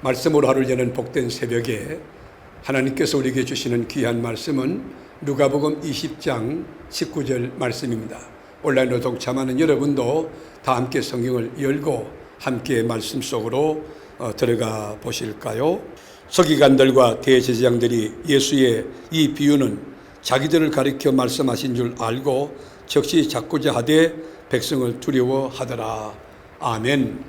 말씀으로 하루를 여는 복된 새벽에 하나님께서 우리에게 주시는 귀한 말씀은 누가복음 20장 19절 말씀입니다. 온라인으로 동참하는 여러분도 다 함께 성경을 열고 함께 말씀 속으로 들어가 보실까요? 서기관들과 대제사장들이 예수의 이 비유는 자기들을 가리켜 말씀하신 줄 알고 즉시 잡고자 하되 백성을 두려워하더라. 아멘.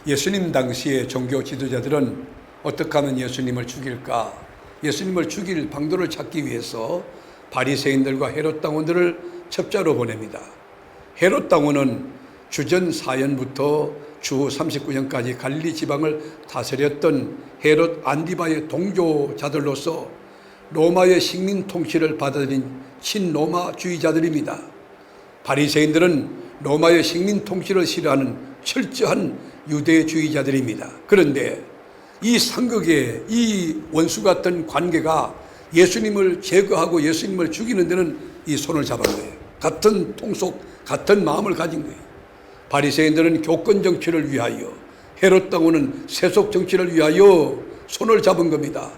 예수님 당시의 종교 지도자들은 어떻게 하면 예수님을 죽일까? 예수님을 죽일 방도를 찾기 위해서 바리새인들과 헤롯 당원들을 첩자로 보냅니다. 헤롯 당원은 주전 4년부터 주 39년까지 갈릴리 지방을 다스렸던 헤롯 안디바의 동조자들로서 로마의 식민 통치를 받아들인 친로마주의자들입니다. 바리새인들은 로마의 식민 통치를 싫어하는 철저한 유대주의자들입니다. 그런데 이 상극의 이 원수 같은 관계가 예수님을 제거하고 예수님을 죽이는 데는 이 손을 잡은 거예요. 같은 통속, 같은 마음을 가진 거예요. 바리새인들은 교권 정치를 위하여, 헤롯 당원은 세속 정치를 위하여 손을 잡은 겁니다.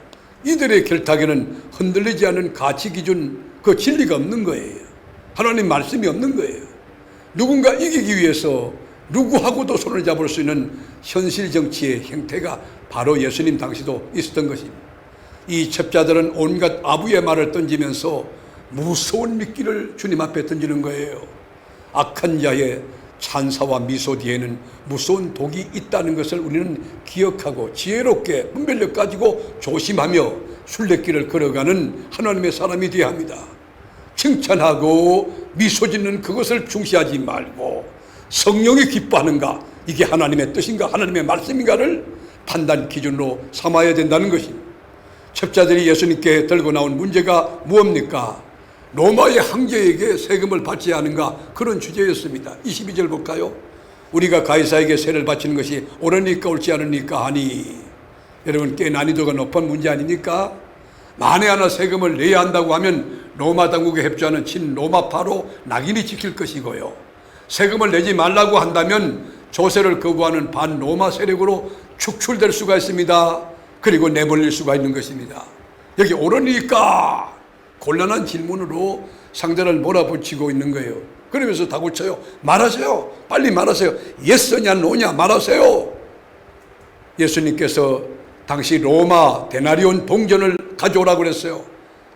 이들의 결탁에는 흔들리지 않는 가치 기준, 그 진리가 없는 거예요. 하나님 말씀이 없는 거예요. 누군가 이기기 위해서 누구하고도 손을 잡을 수 있는 현실 정치의 형태가 바로 예수님 당시도 있었던 것입니다. 이 첩자들은 온갖 아부의 말을 던지면서 무서운 미끼를 주님 앞에 던지는 거예요. 악한 자의 찬사와 미소 뒤에는 무서운 독이 있다는 것을 우리는 기억하고 지혜롭게 분별력 가지고 조심하며 순례길을 걸어가는 하나님의 사람이 되어야 합니다. 칭찬하고 미소 짓는 그것을 중시하지 말고 성령이 기뻐하는가, 이게 하나님의 뜻인가, 하나님의 말씀인가를 판단 기준으로 삼아야 된다는 것입니다. 첩자들이 예수님께 들고 나온 문제가 무엇입니까? 로마의 황제에게 세금을 받지 않은가, 그런 주제였습니다. 22절 볼까요? 우리가 가이사에게 세를 바치는 것이 옳으니까 옳지 않으니까 하니. 여러분, 꽤 난이도가 높은 문제 아닙니까? 만에 하나 세금을 내야 한다고 하면 로마 당국에 협조하는 친로마파로 낙인이 찍힐 것이고요, 세금을 내지 말라고 한다면 조세를 거부하는 반로마 세력으로 축출될 수가 있습니다. 그리고 내몰릴 수가 있는 것입니다. 여기 옳으니까 곤란한 질문으로 상대를 몰아붙이고 있는 거예요. 그러면서 다구쳐요. 말하세요. 빨리 말하세요. 예스냐 노냐 말하세요. 예수님께서 당시 로마 데나리온 동전을 가져오라고 그랬어요.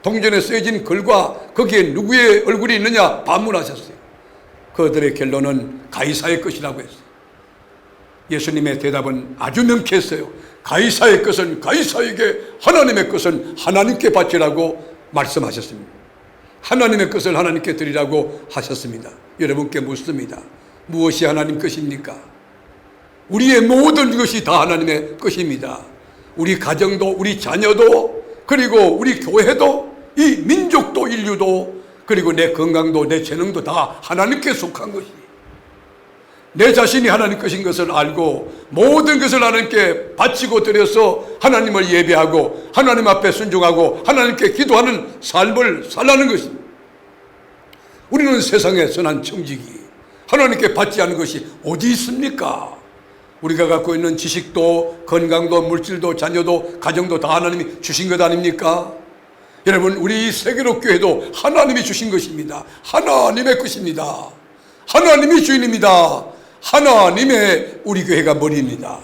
동전에 쓰여진 글과 거기에 누구의 얼굴이 있느냐 반문하셨어요. 그들의 결론은 가이사의 것이라고 했어요. 예수님의 대답은 아주 명쾌했어요. 가이사의 것은 가이사에게, 하나님의 것은 하나님께 바치라고 말씀하셨습니다. 하나님의 것을 하나님께 드리라고 하셨습니다. 여러분께 묻습니다. 무엇이 하나님 것입니까? 우리의 모든 것이 다 하나님의 것입니다. 우리 가정도, 우리 자녀도, 그리고 우리 교회도, 이 민족도, 인류도, 그리고 내 건강도, 내 재능도 다 하나님께 속한 것이에요. 내 자신이 하나님 것인 것을 알고 모든 것을 하나님께 바치고 드려서 하나님을 예배하고 하나님 앞에 순종하고 하나님께 기도하는 삶을 살라는 것입니다. 우리는 세상의 선한 청지기, 하나님께 받지 않은 것이 어디 있습니까? 우리가 갖고 있는 지식도, 건강도, 물질도, 자녀도, 가정도 다 하나님이 주신 것 아닙니까? 여러분, 우리 세계로 교회도 하나님이 주신 것입니다. 하나님의 것입니다. 하나님이 주인입니다. 하나님의 우리 교회가 머리입니다.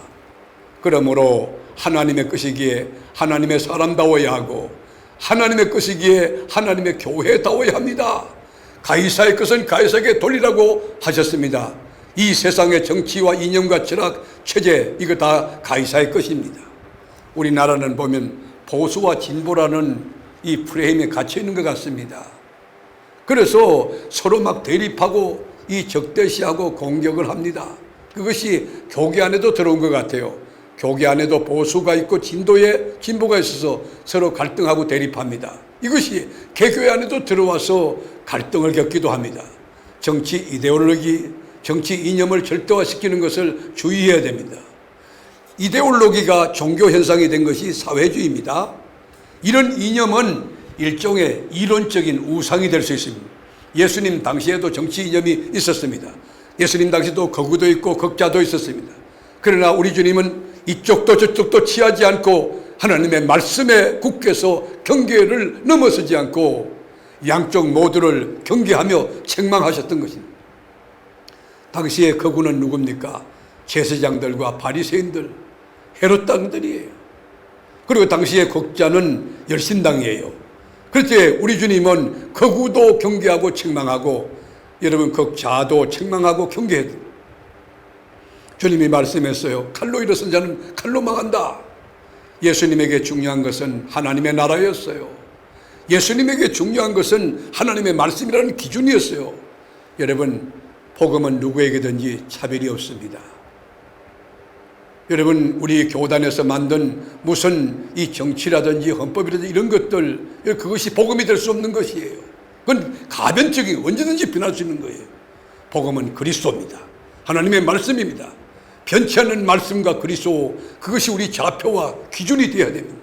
그러므로 하나님의 것이기에 하나님의 사람다워야 하고, 하나님의 것이기에 하나님의 교회다워야 합니다. 가이사의 것은 가이사에게 돌리라고 하셨습니다. 이 세상의 정치와 이념과 철학, 체제, 이거 다 가이사의 것입니다. 우리나라는 보면 보수와 진보라는 이 프레임에 갇혀 있는 것 같습니다. 그래서 서로 막 대립하고 이 적대시하고 공격을 합니다. 그것이 교계 안에도 들어온 것 같아요. 교계 안에도 보수가 있고 진보가 있어서 서로 갈등하고 대립합니다. 이것이 개교회 안에도 들어와서 갈등을 겪기도 합니다. 정치 이데올로기, 정치 이념을 절대화시키는 것을 주의해야 됩니다. 이데올로기가 종교 현상이 된 것이 사회주의입니다. 이런 이념은 일종의 이론적인 우상이 될 수 있습니다. 예수님 당시에도 정치 이념이 있었습니다. 예수님 당시도 거구도 있고 극자도 있었습니다. 그러나 우리 주님은 이쪽도 저쪽도 취하지 않고 하나님의 말씀에 굳게서 경계를 넘어서지 않고 양쪽 모두를 경계하며 책망하셨던 것입니다. 당시의 거구는 누굽니까? 제사장들과 바리새인들, 헤롯 당들이에요. 그리고 당시의 국자는 열심당이에요. 그렇게 우리 주님은 거구도 경계하고 책망하고 여러분 국자도 책망하고 경계했다. 주님이 말씀했어요. 칼로 일어선 자는 칼로 망한다. 예수님에게 중요한 것은 하나님의 나라였어요. 예수님에게 중요한 것은 하나님의 말씀이라는 기준이었어요. 여러분, 복음은 누구에게든지 차별이 없습니다. 여러분, 우리 교단에서 만든 무슨 이 정치라든지 헌법이라든지 이런 것들, 그것이 복음이 될 수 없는 것이에요. 그건 가변적인 언제든지 변할 수 있는 거예요. 복음은 그리스도입니다. 하나님의 말씀입니다. 변치 않는 말씀과 그리스도, 그것이 우리 좌표와 기준이 되어야 됩니다.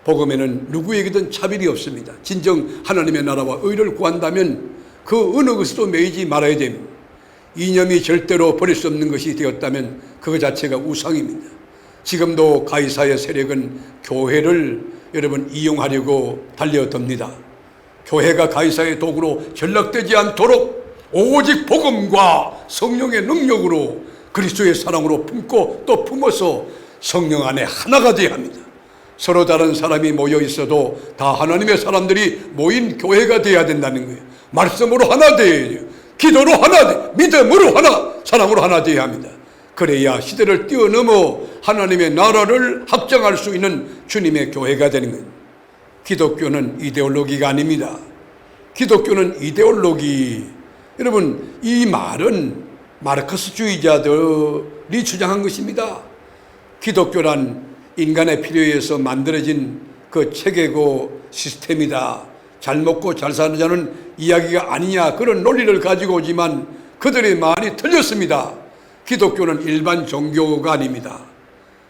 복음에는 누구에게든 차별이 없습니다. 진정 하나님의 나라와 의를 구한다면 그 어느 것에도 매이지 말아야 됩니다. 이념이 절대로 버릴 수 없는 것이 되었다면 그것 자체가 우상입니다. 지금도 가이사의 세력은 교회를 여러분 이용하려고 달려듭니다. 교회가 가이사의 도구로 전락되지 않도록 오직 복음과 성령의 능력으로 그리스도의 사랑으로 품고 또 품어서 성령 안에 하나가 되어야 합니다. 서로 다른 사람이 모여 있어도 다 하나님의 사람들이 모인 교회가 되어야 된다는 거예요. 말씀으로 하나 되어야 돼요. 기도로 하나 돼, 믿음으로 하나, 사랑으로 하나 되어야 합니다. 그래야 시대를 뛰어넘어 하나님의 나라를 확장할 수 있는 주님의 교회가 되는 거예요. 기독교는 이데올로기가 아닙니다. 기독교는 이데올로기. 여러분, 이 말은 마르크스주의자들이 주장한 것입니다. 기독교란 인간의 필요에 의해서 만들어진 그 체계고 시스템이다. 잘 먹고 잘 사는 자는 이야기가 아니냐, 그런 논리를 가지고 오지만 그들의 말이 틀렸습니다. 기독교는 일반 종교가 아닙니다.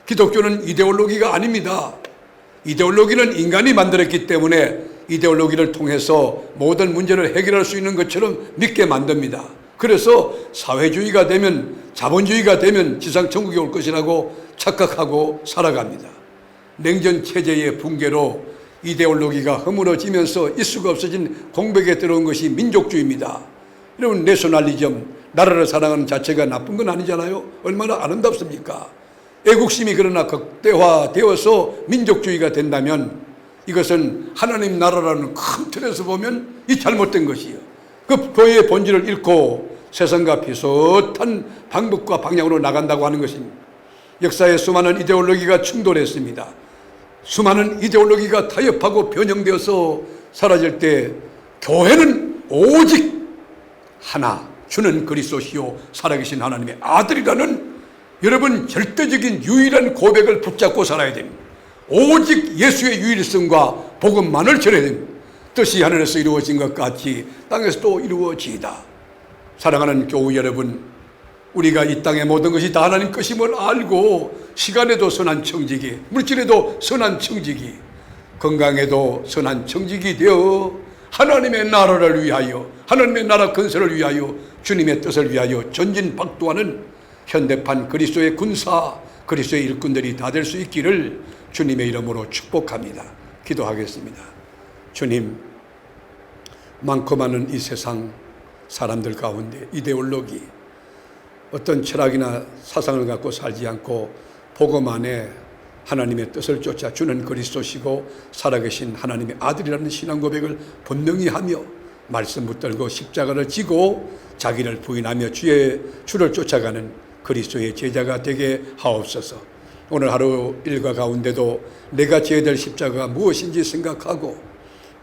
기독교는 이데올로기가 아닙니다. 이데올로기는 인간이 만들었기 때문에 이데올로기를 통해서 모든 문제를 해결할 수 있는 것처럼 믿게 만듭니다. 그래서 사회주의가 되면, 자본주의가 되면 지상천국이 올 것이라고 착각하고 살아갑니다. 냉전체제의 붕괴로 이데올로기가 허물어지면서 있을 수가 없어진 공백에 들어온 것이 민족주의입니다. 여러분, 내셔널리즘, 나라를 사랑하는 자체가 나쁜 건 아니잖아요. 얼마나 아름답습니까? 애국심이 그러나 극대화되어서 민족주의가 된다면 이것은 하나님 나라라는 큰 틀에서 보면 이 잘못된 것이에요. 그 교회의 본질을 잃고 세상과 비슷한 방법과 방향으로 나간다고 하는 것입니다. 역사에 수많은 이데올로기가 충돌했습니다. 수많은 이데올로기가 타협하고 변형되어서 사라질 때 교회는 오직 하나, 주는 그리스도시요 살아계신 하나님의 아들이라는 여러분 절대적인 유일한 고백을 붙잡고 살아야 됩니다. 오직 예수의 유일성과 복음만을 전해야 됩니다. 뜻이 하늘에서 이루어진 것 같이 땅에서도 이루어지이다. 사랑하는 교우 여러분, 우리가 이 땅의 모든 것이 다 하나님 것임을 알고 시간에도 선한 청지기, 물질에도 선한 청지기, 건강에도 선한 청지기 되어 하나님의 나라를 위하여, 하나님의 나라 건설을 위하여, 주님의 뜻을 위하여 전진박두하는 현대판 그리스도의 군사, 그리스도의 일꾼들이 다 될 수 있기를 주님의 이름으로 축복합니다. 기도하겠습니다. 주님, 많고 많은 이 세상 사람들 가운데 이데올로기, 어떤 철학이나 사상을 갖고 살지 않고 복음 안에 하나님의 뜻을 쫓아 주는 그리스도시고 살아계신 하나님의 아들이라는 신앙 고백을 분명히 하며 말씀 붙들고 십자가를 지고 자기를 부인하며 주를 쫓아가는 그리스도의 제자가 되게 하옵소서. 오늘 하루 일과 가운데도 내가 져야 될 십자가가 무엇인지 생각하고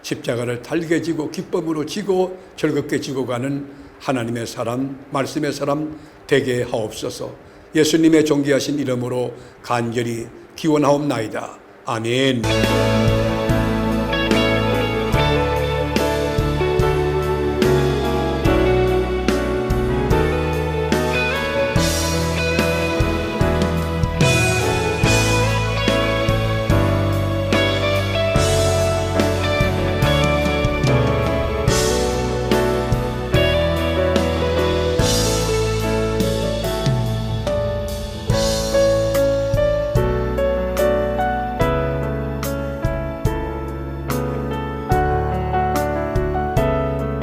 십자가를 달게 지고 기쁨으로 지고 즐겁게 지고 가는 하나님의 사람, 말씀의 사람 되게 하옵소서. 예수님의 존귀하신 이름으로 간절히 기원하옵나이다. 아멘.